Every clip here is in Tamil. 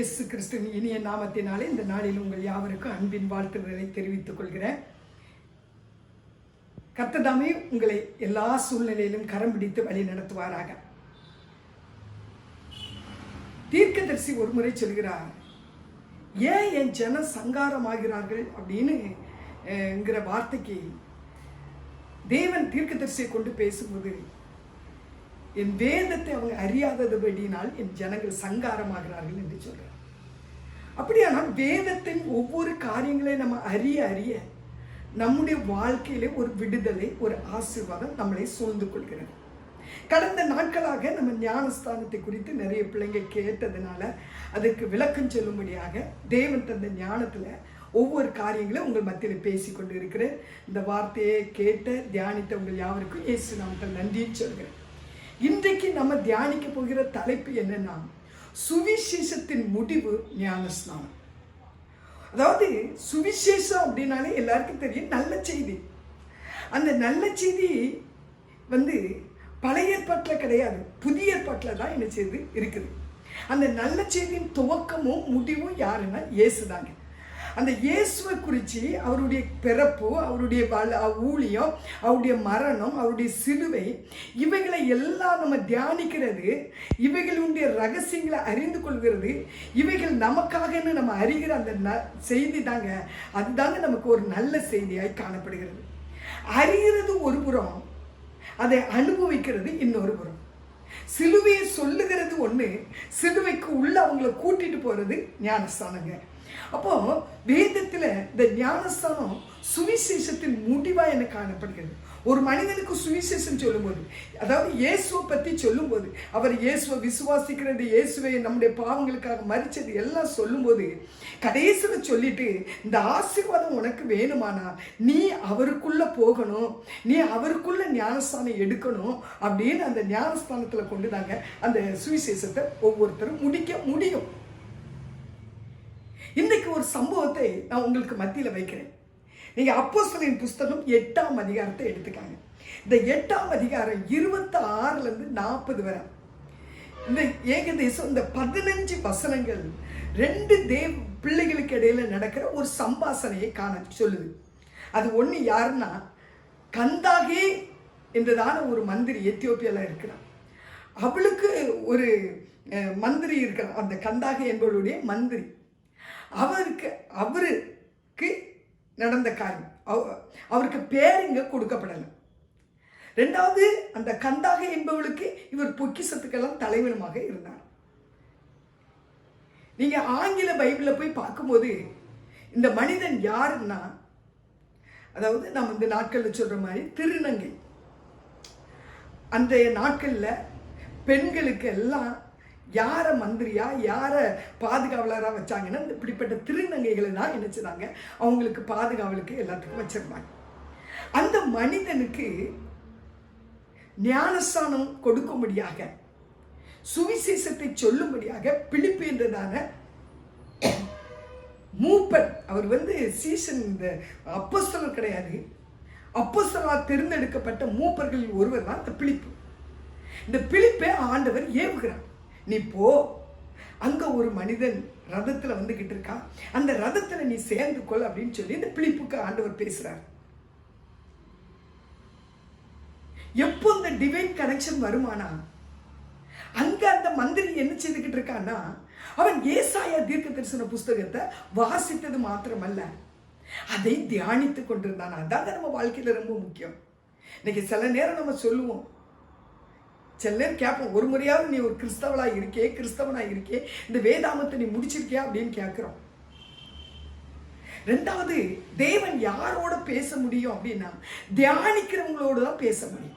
இயேசு கிறிஸ்துவின் இனிய நாமத்தினாலே இந்த நாளில் உங்கள் யாவருக்கும் அன்பின் வாழ்த்துக்களை தெரிவித்துக் கொள்கிறேன். கர்த்தர் தாமே உங்களை எல்லா சூழ்நிலையிலும் கரம் பிடித்து வழி நடத்துவாராக. தீர்க்கதரிசி ஒரு முறை சொல்கிறார், ஏன் என் ஜனம் சங்காரமாகிறார்கள் அப்படின்னுங்கிற வார்த்தைக்கு தேவன் தீர்க்கதரிசியை கொண்டு பேசும்போது, என் வேதத்தை அவங்க அறியாததுபடினால் என் ஜனங்கள் சங்காரமாகிறார்கள் என்று சொல்றார். அப்படியானால் வேதத்தின் ஒவ்வொரு காரியங்களை நம்ம அறிய நம்முடைய வாழ்க்கையிலே ஒரு விடுதலை, ஒரு ஆசீர்வாதம் நம்மளை சூழ்ந்து கொள்கிறது. கடந்த நாட்களாக நம்ம ஞானஸ்தானத்தை குறித்து நிறைய பிள்ளைங்க கேட்டதுனால அதுக்கு விளக்கம் சொல்லும்படியாக தேவன் தந்த ஞானத்தில் ஒவ்வொரு காரியங்களும் உங்கள் மத்தியில் பேசி கொண்டு இருக்கிறேன். இந்த வார்த்தையை கேட்ட தியானித்த உங்கள் யாவருக்கும் இயேசு நாமத்தில் நன்றின்னு சொல்கிறேன். இன்றைக்கு நம்ம தியானிக்க போகிற தலைப்பு என்னன்னா, சுவிசேஷத்தின் முடிவு ஞானஸ்நானம். அதாவது சுவிசேஷம் அப்படின்னாலே எல்லாருக்கும் தெரியும், நல்ல செய்தி. அந்த நல்ல செய்தி பழைய ஏற்பாட்டில் கிடையாது, புதிய ஏற்பாட்டில் தான் என்ன செய்து இருக்குது. அந்த நல்ல செய்தியின் துவக்கமும் முடிவும் யாருன்னா இயேசுதாங்க. அந்த இயேசுவை குறித்து அவருடைய பிறப்பு, அவருடைய ஊழியம், அவருடைய மரணம், அவருடைய சிலுவை, இவைகளை எல்லாம் நம்ம தியானிக்கிறது, இவைகளுடைய ரகசியங்களை அறிந்து கொள்கிறது, இவைகள் நமக்காகன்னு நம்ம அறிகிற அந்த செய்தி தாங்க, அதுதாங்க நமக்கு ஒரு நல்ல செய்தியாய் காணப்படுகிறது. அறிகிறது ஒரு புறம், அதை அனுபவிக்கிறது இன்னொரு புறம். சிலுவையை சொல்லுகிறது ஒன்று, சிலுவைக்கு உள்ள அவங்களை கூட்டிட்டு போறது ஞானஸ்தானங்க. அப்போ வேதத்துல இந்த ஞானஸ்தானம் சுவிசேஷத்தின் முடிவா என காணப்படுகிறது. ஒரு மனிதனுக்கு சுவிசேஷம் சொல்லும்போது, அதாவது இயேசுவை பற்றி சொல்லும்போது, அவர் இயேசுவை விசுவாசிக்கிறது, இயேசுவை நம்முடைய பாவங்களுக்காக மரிச்சது எல்லாம் சொல்லும்போது கடைசியில் சொல்லிட்டு, இந்த ஆசீர்வாதம் உனக்கு வேணுமானா நீ அவருக்குள்ள போகணும், நீ அவருக்குள்ள ஞானஸ்தானம் எடுக்கணும் அப்படின்னு அந்த ஞானஸ்தானத்துல கொண்டுதாங்க அந்த சுவிசேஷத்தை ஒவ்வொருத்தரும் முடிக்க முடியும். இன்னைக்கு ஒரு சம்பவத்தை நான் உங்களுக்கு மத்தியில் வைக்கிறேன். நீங்க அப்போஸ்தலரின் புஸ்தகம் 8ஆம் அதிகாரத்தை எடுத்துக்காங்க. இந்த 8ஆம் அதிகாரம் 26 40 வரை இந்த ஏகதேசம் இந்த 15 வசனங்கள் 2 பிள்ளைகளுக்கு இடையில நடக்கிற ஒரு சம்பாஷணையை காண சொல்லுது. அது ஒண்ணு யாருன்னா, கந்தாகே என்றதான ஒரு மந்திரி எத்தியோப்பியால இருக்கிறான். அவளுக்கு ஒரு மந்திரி இருக்கிறான், அந்த கந்தாகே என்பவளுடைய மந்திரி. அவருக்கு நடந்த காரியம், அவருக்கு பேர் இங்க கொடுக்கப்படலை. ரெண்டாவது, அந்த கந்தாக என்பவளுக்கு இவர் பொக்கிஷத்துக்கெல்லாம் தலைவனுமாக இருந்தார். நீங்க ஆங்கில பைபிள போய் பார்க்கும்போது இந்த மனிதன் யாருன்னா, அதாவது நம்ம இந்த நாட்கள்ல சொல்ற மாதிரி திருநங்கை. அந்த நாட்கள்ல பெண்களுக்கு எல்லாம் யார மந்திரியா, யார பாதுகாவலராக வச்சாங்கன்னா, இப்படிப்பட்ட திருநங்கைகளை தான் நினைச்சாங்க அவங்களுக்கு பாதுகாவலுக்கு எல்லாத்துக்கும் வச்சிருந்தாங்க. அந்த மனிதனுக்கு ஞானஸ்தானம் கொடுக்கும்படியாக, சுவிசேஷத்தை சொல்லும்படியாக பிலிப்பு என்றதான மூப்பன், அவர் சீசன், இந்த அப்போஸ்தலர் கிடையாது, அப்போஸ்தலரால் தேர்ந்தெடுக்கப்பட்ட மூப்பர்களில் ஒருவர் தான் இந்த பிலிப்பு. இந்த பிலிப்பை ஆண்டவர் ஏவுகிறார், நீ போ, அங்க ஒரு மனிதன் ரதத்துல வந்துகிட்டு இருக்கான், அந்த ரதத்துல நீ சேர்ந்து கொள் அப்படின்னு சொல்லி இந்த பிலிப்புக்கு ஆண்டவர் பேசுறார். எப்போ இந்த டிவைன் கனெக்ஷன் வருமானா, அங்க அந்த மந்திரி என்ன செய்துகிட்டு இருக்கான்னா, அவன் ஏசாயா தீர்க்க தரிசன புஸ்தகத்தை வாசித்தது மாத்திரமல்ல, அதை தியானித்து கொண்டிருந்தான். அதாங்க நம்ம வாழ்க்கையில ரொம்ப முக்கியம். இன்னைக்கு சில நேரம் நம்ம சொல்லுவோம், சில நேரம் கேட்போம், ஒரு முறையாவது நீ ஒரு கிறிஸ்தவனா இருக்கே, இந்த வேதாமத்தை நீ முடிச்சிருக்கியா அப்படின்னு கேட்கிறோம். ரெண்டாவது, தேவன் யாரோட பேச முடியும் அப்படின்னா, தியானிக்கிறவங்களோடு தான் பேச முடியும்.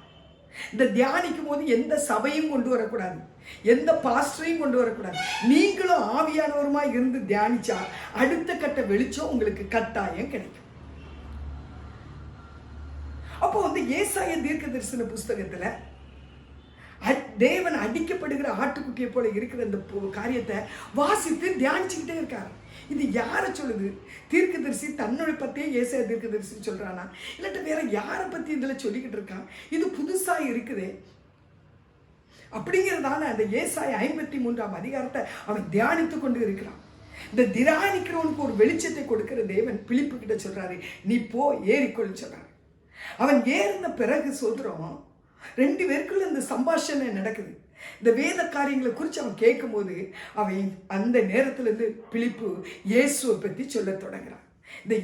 இந்த தியானிக்கும் போது எந்த சபையும் கொண்டு வரக்கூடாது, எந்த பாஸ்டரையும் கொண்டு வரக்கூடாது. நீங்களும் ஆவியானவருமா இருந்து தியானிச்சா அடுத்த கட்ட வெளிச்சம் உங்களுக்கு கட்டாயம் கிடைக்கும். அப்போ ஏசாயா தீர்க்க தரிசன புஸ்தகத்துல தேவன் அடிக்கப்படுகிற ஆட்டுக்குட்டியை போல இருக்கிற இந்த காரியத்தை வாசித்து தியானிச்சுக்கிட்டே இருக்காரு. இது யாரை சொல்லுது? தீர்க்கதரிசி தன்னுடைய பத்தியே ஏசாயா தீர்க்கதரிசி சொல்றானா, இல்லாட்ட வேற யாரை பத்தி இதுல சொல்லிக்கிட்டு இருக்கான்? இது புதுசா இருக்குதே. அப்படிங்கிறதான அந்த ஏசாயா 53ஆம் அதிகாரத்தை அவன் தியானித்து கொண்டு இருக்கிறான். இந்த தியானிக்கிறவனுக்கு ஒரு வெளிச்சத்தை கொடுக்கிற தேவன் பிலிப்பு கிட்ட சொல்றாரு, நீ போ ஏறிக்கொள் சொல்றாரு. அவன் ஏறின பிறகு சொல்றோம், 2 பேருக்குள்ள இந்த சம்பாஷணை நடக்குது. இந்த வேத காரியங்களை குறித்து அவன் கேட்கும் போது அவன் அந்த நேரத்துல இருந்து பிலிப்பு இயேசுவை பற்றி சொல்ல தொடங்குறான். இந்த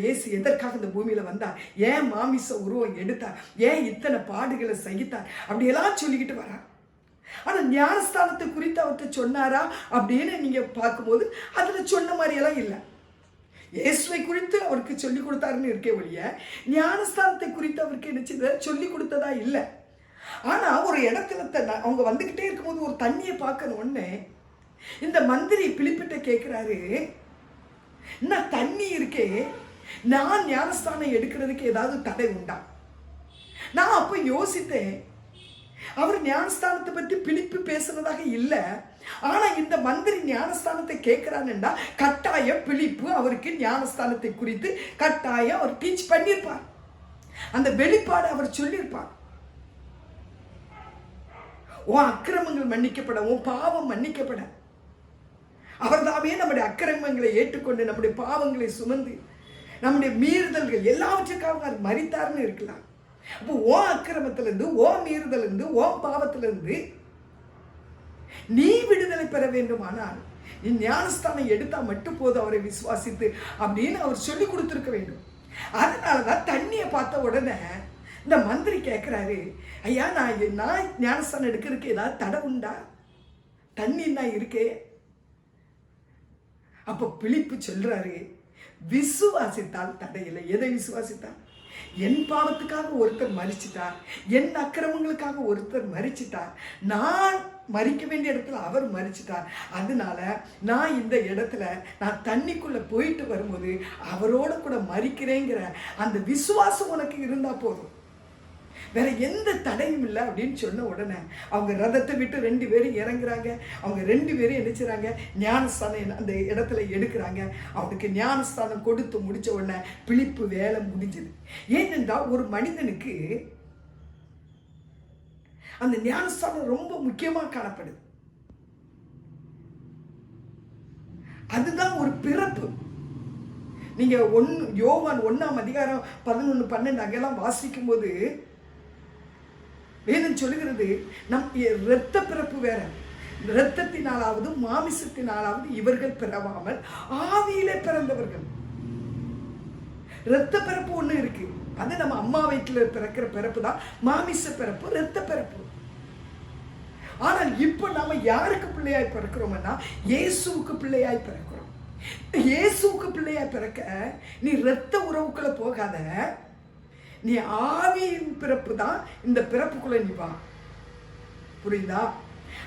இயேசு எதற்காக இந்த பூமியில வந்தார், ஏன் மாமிச உருவம் எடுத்தார், ஏன் இத்தனை பாடுகளை சகித்தார், அப்படியெல்லாம் சொல்லிக்கிட்டு வரான். ஆனா ஞானஸ்தானத்தை குறித்து அவர்கிட்ட சொன்னாரா அப்படின்னு நீங்க பார்க்கும்போது அதுல சொன்ன மாதிரியெல்லாம் இல்லை. இயேசுவை குறித்து அவருக்கு சொல்லி கொடுத்தாருன்னு இருக்கே ஒழிய ஞானஸ்தானத்தை குறித்து அவருக்கு என்ன சொல்லி கொடுத்ததா இல்லை. ஆனா ஒரு இடத்துல அவங்க வந்துகிட்டே இருக்கும்போது ஒரு தண்ணியை பார்க்கணும் ஒண்ணு, இந்த மந்திரி பிலிப்பிட்ட கேட்கிறாரு, என்ன தண்ணி இருக்கே, நான் ஞானஸ்தானம் எடுக்கிறதுக்கு ஏதாவது தடை உண்டா? நான் அப்ப யோசித்தேன், அவர் ஞானஸ்தானத்தை பற்றி பிலிப்பு பேசுனதாக இல்லை. ஆனா இந்த மந்திரி ஞானஸ்தானத்தை கேட்கிறான்னா கட்டாயம் பிலிப்பு அவருக்கு ஞானஸ்தானத்தை குறித்து கட்டாயம் அவர் டீச் பண்ணியிருப்பார். அந்த வெளிப்பாடு அவர் சொல்லியிருப்பார். உன் அக்கிரமங்கள் மன்னிக்கப்பட, உன் பாவம் மன்னிக்கப்பட, அவர் தாமே நம்முடைய அக்கிரமங்களை ஏற்றுக்கொண்டு நம்முடைய பாவங்களை சுமந்து நம்முடைய மீறுதல்கள் எல்லாவற்றுக்காக அவர் மரித்தார்னு இருக்கலாம். அப்போ ஓ அக்கிரமத்திலிருந்து, ஓ மீறுதலிருந்து, ஓ பாவத்திலிருந்து நீ விடுதலை பெற வேண்டுமானால் நீ ஞானஸ்தானம் எடுத்தா மட்டும் போதும் அவரை விசுவாசித்து அப்படின்னு அவர் சொல்லி கொடுத்துருக்க வேண்டும். அதனாலதான் தண்ணியை பார்த்த உடனே இந்த மந்திரி கேட்கிறாரு, ஐயா நான் ஞானஸ்தானம் எடுக்கிறதுக்கு ஏதாவது தடை உண்டா? தண்ணி தான் இருக்கே. அப்ப பிலிப்பு சொல்றாரு, விசுவாசித்தால் தடையில்லை. எதை விசுவாசித்தால்? என் பாவத்துக்காக ஒருத்தர் மரிச்சிட்டார், என் அக்கிரமங்களுக்காக ஒருத்தர் மரிச்சிட்டார், நான் மரிக்க வேண்டிய இடத்துல அவர் மரிச்சிட்டார். அதனால நான் இந்த இடத்துல நான் தண்ணிக்குள்ள போயிட்டு வரும்போது அவரோட கூட மரிக்கிறேங்கிற அந்த விசுவாசம் உனக்கு இருந்தா போதும், வேற எந்த தடையும் இல்லை அப்படின்னு சொன்ன உடனே அவங்க ரதத்தை விட்டு 2 பேரும் இறங்குறாங்க. அவங்க 2 பேரும் நினைச்சுறாங்க, ஞானஸ்தானம் அந்த இடத்துல எடுக்கிறாங்க. அவனுக்கு ஞானஸ்தானம் கொடுத்து முடிச்ச உடனே பிலிப்பு வேலை முடிஞ்சது. ஏனென்றால் ஒரு மனிதனுக்கு அந்த ஞானஸ்தானம் ரொம்ப முக்கியமாக காணப்படுது. அதுதான் ஒரு பிறப்பு. நீங்க யோவான் 1ஆம் அதிகாரம் 11, 12 அங்கெல்லாம் வாசிக்கும் போது வேதம் சொல்லுகிறது, நம் இரத்த பிறப்பு வேற, இரத்தத்தினாலாவது மாமிசத்தினாலாவது இவர்கள் பிறவாமல் ஆவியிலே பிறந்தவர்கள். இரத்த பிறப்பு ஒண்ணு இருக்கு, அது நம்ம அம்மா வயிற்றுல பிறக்கிற பிறப்பு தான் மாமிச பிறப்பு, இரத்த பிறப்பு. ஆனால் இப்ப நாம யாருக்கு பிள்ளையாய் பிறக்கிறோம்னா இயேசுவுக்கு பிள்ளையாய் பிறக்கிறோம். இயேசுவுக்கு பிள்ளையாய் பிறக்க நீ இரத்த உறவுக்குள்ள போகாத, நீ ஆவியின் பிறப்பு தான். இந்த பிறப்புக்குள்ள நீ வா, புரியுதா?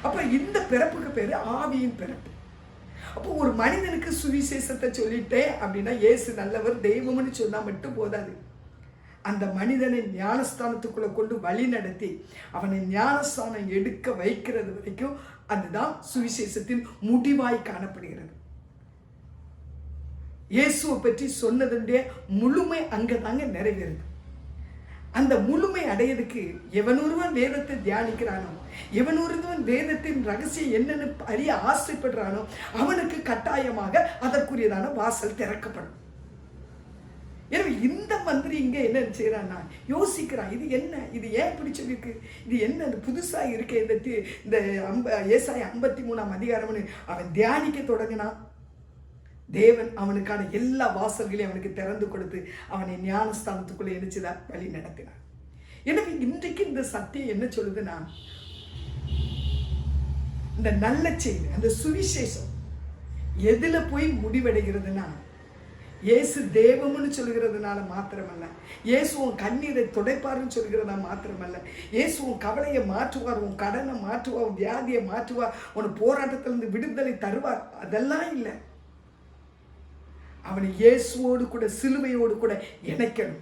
அப்ப இந்த பிறப்புக்கு பேரு ஆவியின் பிறப்பு. அப்போ ஒரு மனிதனுக்கு சுவிசேஷத்தை சொல்லிட்டேன் அப்படின்னா இயேசு நல்லவர் தெய்வம்னு சொன்னா மட்டும் போதாது. அந்த மனிதனை ஞானஸ்தானத்துக்குள்ள கொண்டு வழி நடத்தி அவனை ஞானஸ்தானம் எடுக்க வைக்கிறது வரைக்கும் அதுதான் சுவிசேஷத்தின் முடிவாய் காணப்படுகிறது. இயேசுவை பற்றி சொன்னதுடைய முழுமை அங்கதாங்க நிறைவேறுது. அந்த முழுமை அடையதுக்கு எவனொருவன் வேதத்தை தியானிக்கிறானோ, எவனொருவன் வேதத்தின் ரகசியம் என்னன்னு அறிய ஆசைப்படுறானோ அவனுக்கு கட்டாயமாக அதற்குரியதான வாசல் திறக்கப்படும். எனவே இந்த மந்திரி இங்க என்ன செய்யறான்னா யோசிக்கிறான், இது என்ன, இது ஏன் பிடிச்சிருக்கு, இது என்ன புதுசா இருக்கு, இந்த ஏசாயா 53ஆம் அதிகாரம்னு அவன் தியானிக்க தொடங்கினான். தேவன் அவனுக்கான எல்லா வாசல்களையும் அவனுக்கு திறந்து கொடுத்து அவனை ஞானஸ்தானத்துக்குள்ள எரிச்சுதான் வழி நடத்தினார். எனவே இன்றைக்கு இந்த சத்தியம் என்ன சொல்லுதுன்னா, இந்த நல்ல செய்தி, அந்த சுவிசேஷம் எதுல போய் முடிவடைகிறதுனா இயேசு தேவம்னு சொல்கிறதுனால மாத்திரமல்ல, இயேசு உன் கண்ணீரை துடைப்பாருன்னு சொல்கிறதா மாத்திரமல்ல, இயேசு உன் கவலையை மாற்றுவார், உன் கடனை மாற்றுவார், உன் வியாதியை மாற்றுவார், உன் போராட்டத்திலிருந்து விடுதலை தருவார், அதெல்லாம் இல்லை. அவனை இயேசுவோடு கூட சிலுவையோடு கூட இணைக்கணும்.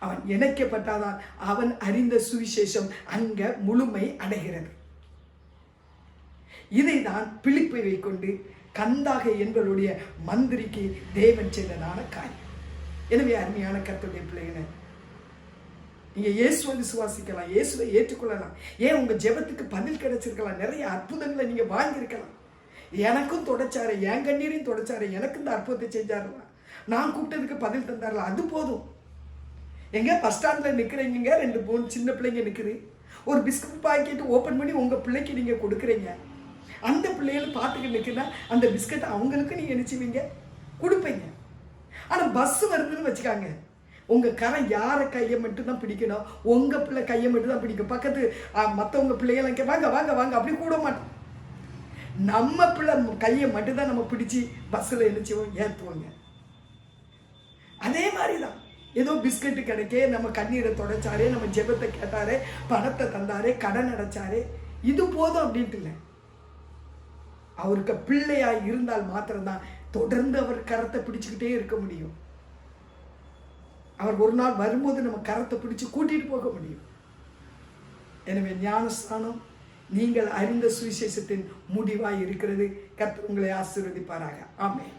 அவன் இணைக்கப்பட்டாதான் அவன் அறிந்த சுவிசேஷம் அங்க முழுமை அடைகிறது. இதைதான் பிலிப்பை கொண்டு கந்தாக எங்களுடைய மந்திரிக்கு தேவன் செய்ததான காரியம். எனவே அருமையான கர்த்தருடைய பிள்ளைகளே, நீங்க இயேசுவை விசுவாசிக்கலாம், இயேசுவை ஏற்றுக்கொள்ளலாம். ஏன் உங்க ஜெபத்துக்கு பதில் கிடைச்சிருக்கலாம், நிறைய அற்புதங்களை நீங்க வாங்கியிருக்கலாம். எனக்கும் தொடச்சாரு, என் கண்ணீரையும் தொடச்சாரு, எனக்கு இந்த அற்புதத்தை செஞ்சாருலாம், நான் கூப்பிட்டதுக்கு பதில் தந்தாருலாம், அது போதும். எங்க பஸ் ஸ்டாண்டில் நிற்கிறீங்க, 2 சின்ன பிள்ளைங்க நிற்குது, ஒரு பிஸ்கட் பாக்கெட் ஓப்பன் பண்ணி உங்கள் பிள்ளைக்கு நீங்கள் கொடுக்குறீங்க. அந்த பிள்ளைகளை பார்த்துக்கிட்டு நிற்குன்னா அந்த பிஸ்கட் அவங்களுக்கு நீங்கள் நினச்சிவீங்க கொடுப்பீங்க. ஆனால் பஸ் வருதுன்னு வச்சுக்காங்க, உங்கள் கரம் யாரை கையை மட்டும் தான் பிடிக்கணும், உங்கள் பிள்ளை கையை மட்டும் தான் பிடிக்கும். பக்கத்து மற்றவங்க பிள்ளைகளாம் வாங்க வாங்க வாங்க அப்படி கூட மாட்டோம். நம்ம பிள்ளை கையை மட்டும்தான் நம்ம பிடிச்சி பஸ்ஸில் நினச்சிவோம் ஏற்றுவோங்க. அதே மாதிரி தான் ஏதோ பிஸ்கட்டு கிடைக்கே, நம்ம கண்ணீரை தொடச்சாரே, நம்ம ஜெபத்தை கேட்டாரே, பணத்தை தந்தாரே, கடன் அடைச்சாரே, இது போதும் அப்படின்ட்டு இல்லை. அவருக்கு பிள்ளையா இருந்தால் மாத்திரம்தான் தொடர்ந்து அவர் கரத்தை பிடிச்சுக்கிட்டே இருக்க முடியும். அவர் ஒரு நாள் வரும்போது நம்ம கரத்தை பிடிச்சு கூட்டிட்டு போக முடியும். எனவே ஞானஸ்தானம் நீங்கள் அறிந்த சுவிசேஷத்தின் முடிவாய் இருக்கிறது. கர்த்தர் உங்களை ஆசீர்வதிப்பாராக. ஆமென்.